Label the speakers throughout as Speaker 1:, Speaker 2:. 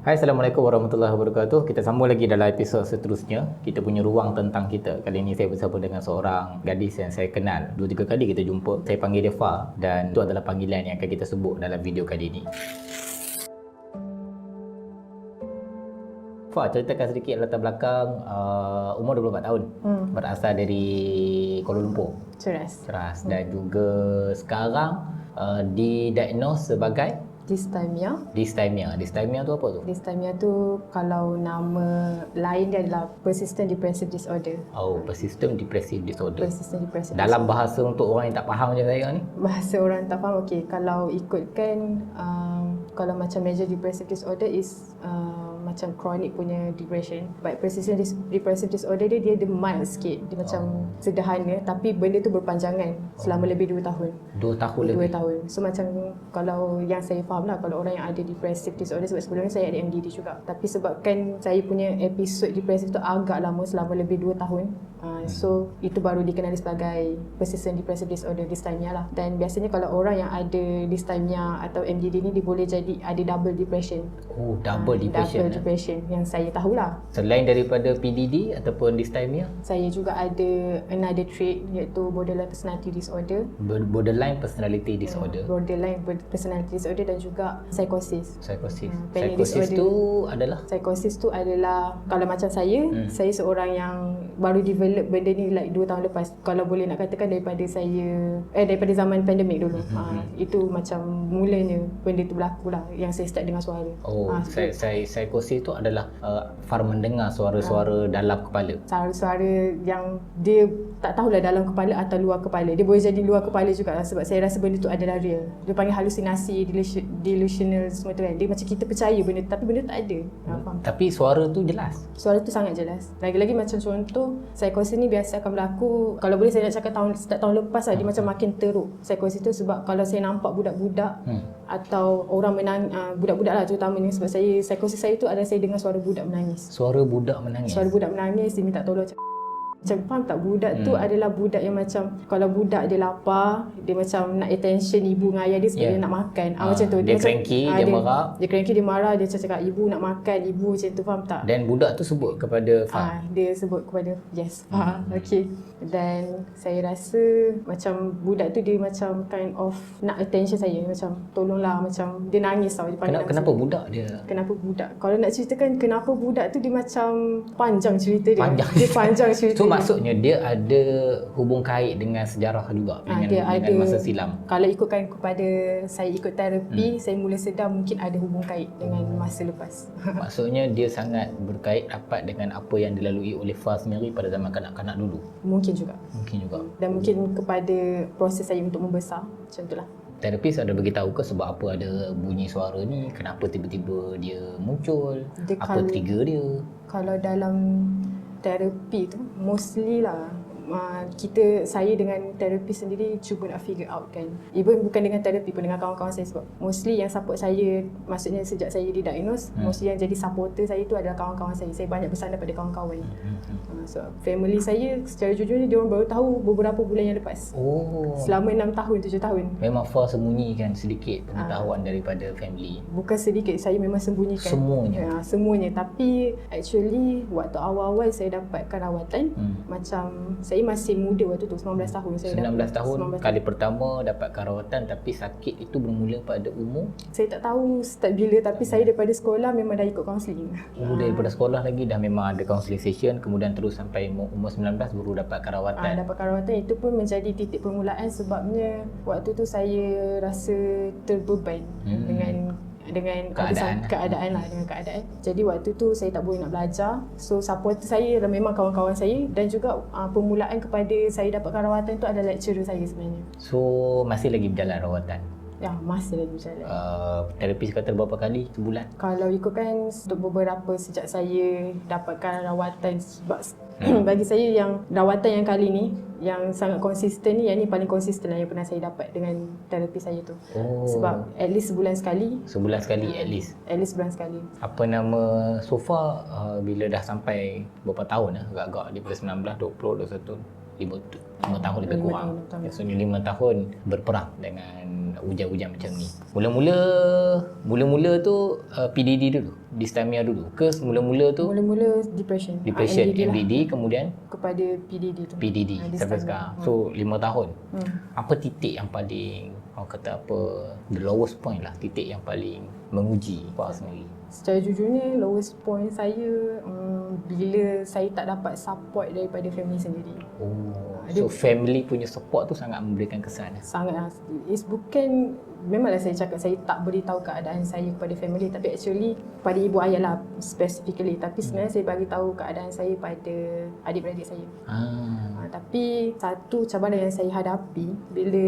Speaker 1: Hai, Assalamualaikum warahmatullahi wabarakatuh. Kita sambung lagi dalam episod seterusnya. Kita punya ruang tentang kita. Kali ini saya bersama dengan seorang gadis yang saya kenal. 2-3 kali kita jumpa. Saya panggil dia Fa, dan itu adalah panggilan yang akan kita sebut dalam video kali ini. Fa, ceritakan sedikit latar belakang. Umur 24 tahun. Berasal dari Kuala Lumpur. Ceras. Dan juga sekarang didiagnose sebagai
Speaker 2: Dysthymia.
Speaker 1: Dysthymia tu apa tu?
Speaker 2: Dysthymia tu kalau nama lain dia adalah Persistent Depressive Disorder.
Speaker 1: Oh, Persistent Depressive Disorder.
Speaker 2: Persistent Depressive
Speaker 1: Dalam bahasa untuk orang yang tak faham macam saya ni.
Speaker 2: Bahasa orang tak faham, okey. Kalau ikutkan kalau macam Major Depressive Disorder is macam chronic punya depression. But Persistent Depressive Disorder dia mild sikit. Dia macam sederhana tapi benda tu berpanjangan selama lebih 2 tahun.
Speaker 1: 2 tahun
Speaker 2: 2
Speaker 1: lebih.
Speaker 2: tahun. So macam kalau yang saya faham lah, kalau orang yang ada depressive disorder, sebab sebelum ni saya ada MDD juga. Tapi sebabkan saya punya episod depresif tu agak lama, selama lebih 2 tahun. So itu baru dikenali sebagai Persistent Depressive Disorder, dysthymia lah. Dan biasanya kalau orang yang ada dysthymia atau MDD ni, dia boleh jadi ada double depression.
Speaker 1: Oh, double depression.
Speaker 2: Double depression yang saya tahulah.
Speaker 1: Selain daripada PDD ataupun dysthymia,
Speaker 2: Saya juga ada another trait, iaitu borderline personality disorder.
Speaker 1: borderline personality disorder.
Speaker 2: Borderline personality disorder dan juga psikosis.
Speaker 1: Psikosis.
Speaker 2: Panic
Speaker 1: Psikosis
Speaker 2: disorder.
Speaker 1: tu adalah
Speaker 2: Psikosis tu adalah, kalau macam saya seorang yang baru develop benda ni like 2 tahun lepas. Kalau boleh nak katakan daripada daripada zaman pandemik dulu. Itu macam mulanya benda tu berlaku lah, yang saya start dengar suara.
Speaker 1: Oh, psikosis tu adalah Far mendengar suara-suara dalam kepala.
Speaker 2: Suara-suara yang dia tak tahulah dalam kepala atau luar kepala. Dia boleh jadi luar kepala juga, sebab saya rasa benda tu adalah real. Dia panggil halusinasi, delusional semua tu kan. Dia macam kita percaya benda tu, tapi benda tu tak ada. Faham?
Speaker 1: Tapi suara tu jelas.
Speaker 2: Suara tu sangat jelas. Lagi-lagi macam contoh, psikosis ni biasa akan berlaku, kalau boleh saya nak cakap start tahun lepas lah, dia macam makin teruk psikosis tu. Sebab kalau saya nampak budak-budak atau orang budak-budak lah terutamanya, sebab psikosis saya tu adalah saya dengar suara budak menangis.
Speaker 1: Suara budak menangis.
Speaker 2: Suara budak menangis, dia minta tolong. Macam faham tak, budak tu adalah budak yang macam, kalau budak dia lapar, dia macam nak attention ibu dengan ayah dia sebab dia nak makan. Macam tu.
Speaker 1: Dia cranky, dia marah.
Speaker 2: Dia cranky, dia marah, dia cakap ibu nak makan, ibu macam tu, faham tak?
Speaker 1: Dan budak tu sebut kepada Fa.
Speaker 2: Dia sebut kepada Fa. Okey. Dan saya rasa macam budak tu dia macam kind of nak attention saya, macam tolonglah, macam dia nangis tau. Dia panggil
Speaker 1: Kenapa budak dia?
Speaker 2: Kenapa budak? Kalau nak ceritakan kenapa budak tu, dia macam panjang cerita dia.
Speaker 1: Dia
Speaker 2: panjang cerita.
Speaker 1: So maksudnya dia ada hubung kait dengan sejarah juga, dengan masa silam.
Speaker 2: Kalau ikutkan kepada saya ikut terapi, saya mula sedar mungkin ada hubung kait dengan masa lepas.
Speaker 1: Maksudnya dia sangat berkait rapat dengan apa yang dilalui oleh Fa sendiri pada zaman kanak-kanak dulu.
Speaker 2: Mungkin juga. Dan mungkin kepada proses saya untuk membesar, macam itulah.
Speaker 1: Terapis ada beritahu ke sebab apa ada bunyi suara ni, kenapa tiba-tiba dia muncul, apa trigger dia?
Speaker 2: Kalau dalam terapi tu mostly lah, saya dengan terapi sendiri cuba nak figure out kan. Even bukan dengan terapi pun, dengan kawan-kawan saya, sebab mostly yang support saya, maksudnya sejak saya didiagnose, mostly yang jadi supporter saya tu adalah kawan-kawan saya. Saya banyak bersandar pada kawan-kawan. So family saya secara jujurnya dia orang baru tahu beberapa bulan yang lepas. Selama 6 tahun 7 tahun
Speaker 1: memang Fa sembunyikan sedikit pengetahuan daripada family.
Speaker 2: Bukan sedikit, saya memang sembunyikan semuanya. Tapi actually waktu awal-awal saya dapatkan rawatan, macam saya masih muda waktu tu, 19 tahun saya
Speaker 1: 19 tahun kali pertama dapatkan rawatan, tapi sakit itu bermula pada umur?
Speaker 2: Saya tak tahu start bila, tapi saya daripada sekolah memang dah ikut kaunseling.
Speaker 1: Daripada sekolah lagi dah memang ada counselling session, kemudian terus sampai umur 19 baru dapatkan rawatan.
Speaker 2: Dapatkan rawatan, itu pun menjadi titik permulaan, sebabnya waktu tu saya rasa terbeban dengan keadaan. Jadi waktu tu saya tak boleh nak belajar. So supporter saya adalah memang kawan-kawan saya, dan juga permulaan kepada saya dapatkan rawatan tu adalah lecturer saya sebenarnya.
Speaker 1: So masih lagi berjalan rawatan?
Speaker 2: Ya, masih lagi berjalan.
Speaker 1: Terapis kata berapa kali sebulan?
Speaker 2: Kalau ikutkan untuk beberapa sejak saya dapatkan rawatan, sebab bagi saya yang rawatan yang kali ni yang sangat konsisten ni, yang ni paling konsisten lah yang pernah saya dapat dengan terapi saya tu. Sebab at least sebulan sekali.
Speaker 1: At least
Speaker 2: sebulan sekali.
Speaker 1: Apa nama, so far bila dah sampai berapa tahun agak-agak daripada 19, 20, 21, 5 5 tahun lebih
Speaker 2: 5
Speaker 1: kurang.
Speaker 2: tahun, 6 tahun.
Speaker 1: So 5 tahun berperang dengan hujan-hujan macam ni. Mula-mula tu PDD dulu, dysthymia dulu ke mula-mula tu
Speaker 2: Mula-mula depression.
Speaker 1: depression,
Speaker 2: MDD lah.
Speaker 1: MDD kemudian
Speaker 2: Kepada PDD tu.
Speaker 1: PDD
Speaker 2: Dia
Speaker 1: sampai
Speaker 2: start
Speaker 1: sekarang.
Speaker 2: dulu.
Speaker 1: So 5 tahun.
Speaker 2: Hmm.
Speaker 1: Apa titik yang paling orang kata apa, the lowest point lah, titik yang paling menguji Fah sendiri?
Speaker 2: Secara jujurnya, lowest point saya bila saya tak dapat support daripada family sendiri.
Speaker 1: So family punya support tu sangat memberikan kesan.
Speaker 2: Sangat. It's bukan, memanglah saya cakap saya tak beritahu keadaan saya kepada family, tapi actually pada ibu ayah lah specifically. Tapi sebenarnya saya bagi tahu keadaan saya pada adik-beradik saya. Tapi satu cabaran yang saya hadapi bila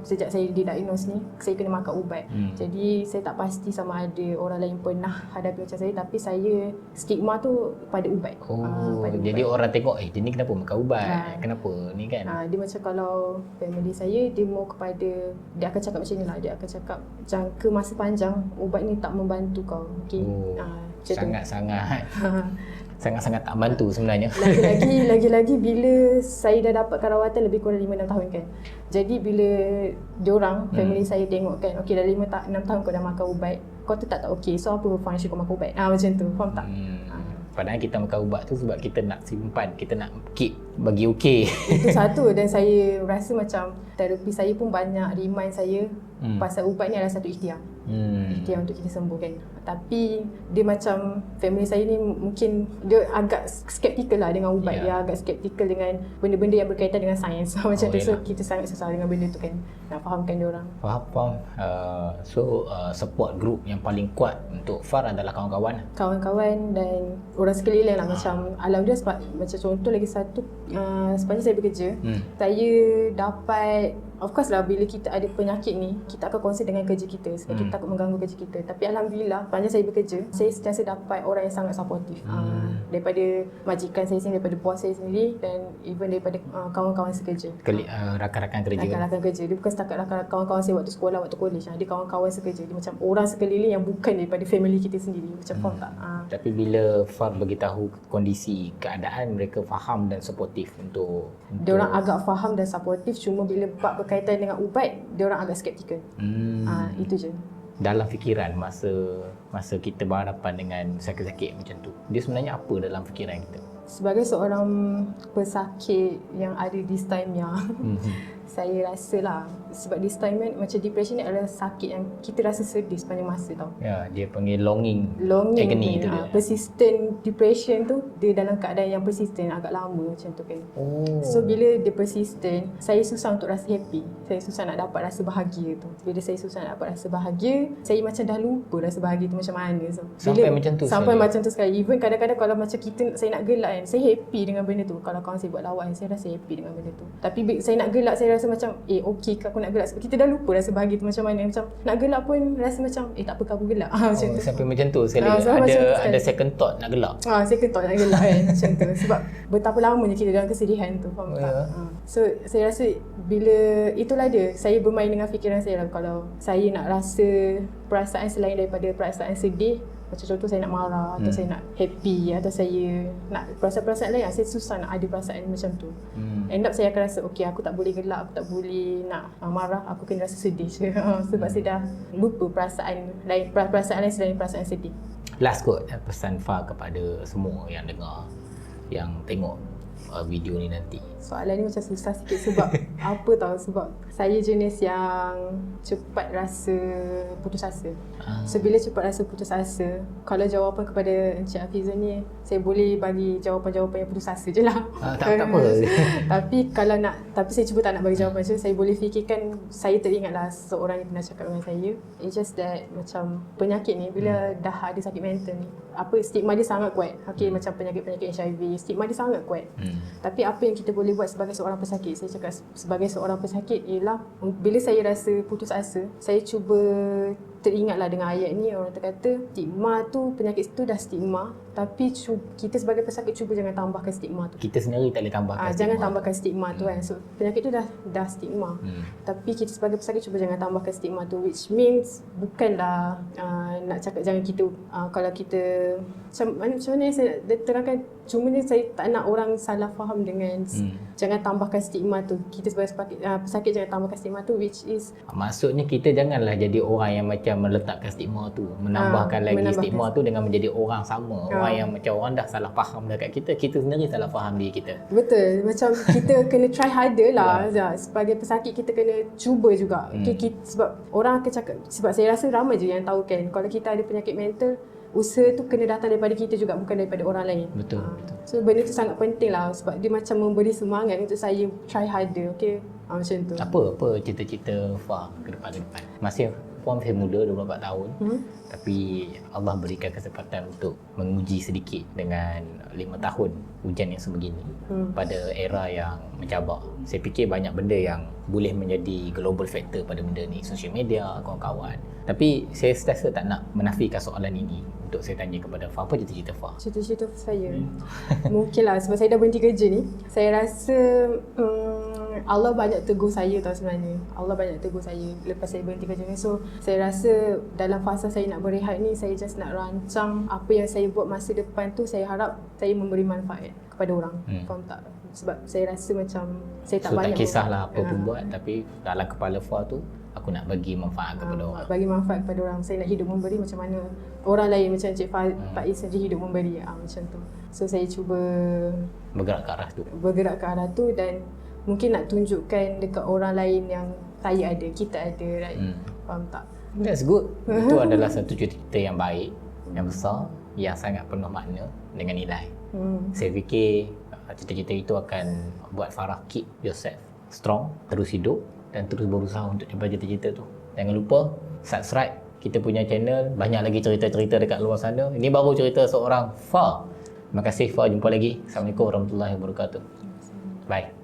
Speaker 2: sejak saya didiagnose ni, saya kena makan ubat. Jadi saya tak pasti sama ada orang lain pernah hadapi macam saya, tapi saya stigma tu pada ubat.
Speaker 1: Pada jadi ubat. Orang tengok dia ni kenapa makan ubat? Kenapa ni kan?
Speaker 2: Dia macam kalau family saya, dia mau kepada, dia akan cakap macam ni lah, dia akan cakap jangka masa panjang ubat ni tak membantu kau. Okay?
Speaker 1: Sangat-sangat tak bantu sebenarnya.
Speaker 2: Lagi-lagi bila saya dah dapat rawatan lebih kurang 5-6 tahun kan. Jadi bila diorang, family saya tengok kan, okey dah 5-6 tahun kau dah makan ubat, kau tu tak okey, so apa function kau makan ubat? Macam tu, faham tak?
Speaker 1: Padahal kita makan ubat tu sebab kita nak simpan, kita nak keep bagi okey.
Speaker 2: Itu satu, dan saya rasa macam terapi saya pun banyak remind saya pasal ubat ni adalah satu ikhtiar. Ikhtiar untuk kita sembuh kan. Tapi dia macam family saya ni mungkin dia agak skeptikal lah dengan ubat. Dia agak skeptikal dengan benda-benda yang berkaitan dengan sains. Macam tu. So kita sangat susah dengan benda tu kan, nak fahamkan dia orang.
Speaker 1: Faham. Support group yang paling kuat untuk Far adalah kawan-kawan.
Speaker 2: Kawan-kawan dan orang sekeliling lah. Macam alhamdulillah, sebab macam contoh lagi satu, sepanjang saya bekerja, saya dapat, of course lah, bila kita ada penyakit ni, kita akan concern dengan kerja kita sebab kita takut mengganggu kerja kita. Tapi alhamdulillah, sepanjang saya bekerja, saya sentiasa dapat orang yang sangat supportive. Daripada majikan saya sendiri, daripada bos saya sendiri, dan even daripada kawan-kawan sekerja.
Speaker 1: Rakan-rakan kerja.
Speaker 2: Rakan-rakan kerja. Dia bukan setakat kawan-kawan saya waktu sekolah, waktu college. Dia kawan-kawan sekerja. Dia macam orang sekeliling yang bukan daripada family kita sendiri. Macam faham tak?
Speaker 1: Tapi bila Far beritahu kondisi, keadaan, mereka faham dan supportive untuk
Speaker 2: dia orang agak faham dan supportive. Cuma bila bab berkaitan dengan ubat, dia orang agak skeptikal. Itu je.
Speaker 1: Dalam fikiran masa kita berhadapan dengan sakit-sakit macam tu, dia sebenarnya apa dalam fikiran kita?
Speaker 2: Sebagai seorang pesakit yang ada dysthymia, saya rasa lah, sebab dysthymia macam depression ni adalah sakit yang kita rasa sedih sepanjang masa tau.
Speaker 1: Ya, dia panggil longing agony tu dia.
Speaker 2: Persistent depression tu, dia dalam keadaan yang persistent agak lama macam tu kan. So bila dia persistent, saya susah untuk rasa happy. Saya susah nak dapat rasa bahagia tu. Bila saya susah nak dapat rasa bahagia, saya macam dah lupa rasa bahagia tu macam mana. So,
Speaker 1: sampai macam tu
Speaker 2: macam tu sekali. Even kadang-kadang kalau macam saya nak gelak kan, saya happy dengan benda tu. Kalau kawan saya buat lawan, saya rasa happy dengan benda tu. Tapi saya nak gelak, saya rasa macam okey ke aku nak gelak, sebab kita dah lupa rasa bahagia tu macam mana. Macam nak gelak pun rasa macam tak apa ke aku gelak. Macam tu. Sampai
Speaker 1: macam tu sekali. Ada second thought nak gelak.
Speaker 2: Second thought nak gelak kan. Macam tu. Sebab betapa lamanya kita dalam kesedihan tu, faham tak? So saya rasa bila itulah dia, saya bermain dengan fikiran saya lah. Kalau saya nak rasa perasaan selain daripada perasaan sedih, macam contoh saya nak marah, atau saya nak happy, atau saya nak perasaan-perasaan lain, saya susah nak ada perasaan macam tu. End up saya akan rasa okey, aku tak boleh gelak, aku tak boleh nak marah, aku kena rasa sedih je. Sebab saya dah lupa perasaan lain selain perasaan sedih.
Speaker 1: Last kot, pesan Far kepada semua yang dengar, yang tengok video ni nanti.
Speaker 2: Soalan ni macam susah sikit sebab apa tahu, sebab saya jenis yang cepat rasa putus asa. So bila cepat rasa putus asa, kalau jawapan kepada Encik Hafizah ni, saya boleh bagi jawapan-jawapan yang putus asa je lah.
Speaker 1: Tak apa.
Speaker 2: Tapi saya cuba tak nak bagi jawapan je. Saya boleh fikirkan, saya teringatlah seorang yang pernah cakap dengan saya. It's just that macam penyakit ni, bila dah ada sakit mental ni, stigma dia sangat kuat. Macam penyakit-penyakit HIV, stigma dia sangat kuat. Tapi apa yang kita boleh buat sebagai seorang pesakit, saya cakap sebagai seorang pesakit ialah, bila saya rasa putus asa, saya cuba teringatlah dengan ayat ni. Orang kata stigma tu, penyakit tu dah stigma, Tapi kita sebagai pesakit cuba jangan tambahkan stigma tu.
Speaker 1: Kita sendiri tak boleh tambahkan stigma.
Speaker 2: Jangan tambahkan stigma tu kan. So penyakit tu dah stigma. Tapi kita sebagai pesakit cuba jangan tambahkan stigma tu, which means bukanlah nak cakap jangan kita kalau kita macam mana saya terangkan, cumanya saya tak nak orang salah faham dengan jangan tambahkan stigma tu. Kita sebagai pesakit jangan tambahkan stigma tu, which is
Speaker 1: maksudnya kita janganlah jadi orang yang macam meletakkan stigma tu, menambahkan lagi stigma tu dengan menjadi orang sama, orang yang macam orang dah salah faham dekat kita sendiri salah faham diri kita.
Speaker 2: Betul, macam kita kena try harder lah. Sebagai pesakit kita kena cuba juga. Okay, sebab orang akan cakap, sebab saya rasa ramai je yang tahu kan, kalau kita ada penyakit mental, usaha tu kena datang daripada kita juga, bukan daripada orang lain.
Speaker 1: Betul.
Speaker 2: So benda tu sangat penting lah, sebab dia macam memberi semangat untuk saya try harder. Okay, macam tu.
Speaker 1: Apa cita-cita Fah ke depan? Masih Puan masih muda, 24 tahun. Tapi Allah berikan kesempatan untuk menguji sedikit dengan 5 tahun ujian yang sebegini pada era yang mencabar. Saya fikir banyak benda yang boleh menjadi global factor pada benda ni, social media, kawan-kawan. Tapi saya rasa tak nak menafikan soalan ini untuk saya tanya kepada Fah. Apa cita-cita Fah?
Speaker 2: Cita-cita saya? Mungkinlah sebab saya dah berhenti kerja ni, saya rasa Allah banyak tegur saya tau sebenarnya. Allah banyak tegur saya lepas saya berhenti kerja ni. So saya rasa dalam fasa saya nak berehat ni, saya just nak rancang apa yang saya buat masa depan tu. Saya harap saya memberi manfaat kepada orang. Faham tak? Sebab saya rasa macam saya tak banyak.
Speaker 1: Tak kisahlah apa pun buat, tapi dalam kepala Fah tu, aku nak bagi manfaat kepada orang.
Speaker 2: Bagi manfaat kepada orang. Saya nak hidup memberi macam mana orang lain, macam Cik Faiz saja hidup memberi. Macam tu. So saya cuba
Speaker 1: bergerak ke arah tu.
Speaker 2: Dan mungkin nak tunjukkan dekat orang lain yang saya ada, kita ada, right? Faham tak?
Speaker 1: That's good. Itu adalah satu cita-cita yang baik, yang besar, yang sangat penuh makna dengan nilai. Saya fikir cita-cita itu akan buat Farah keep yourself strong, terus hidup dan terus berusaha untuk capai cita-cita tu. Jangan lupa subscribe kita punya channel, banyak lagi cerita-cerita dekat luar sana. Ini baru cerita seorang Fah. Terima kasih Fah, jumpa lagi. Assalamualaikum warahmatullahi wabarakatuh. Bye.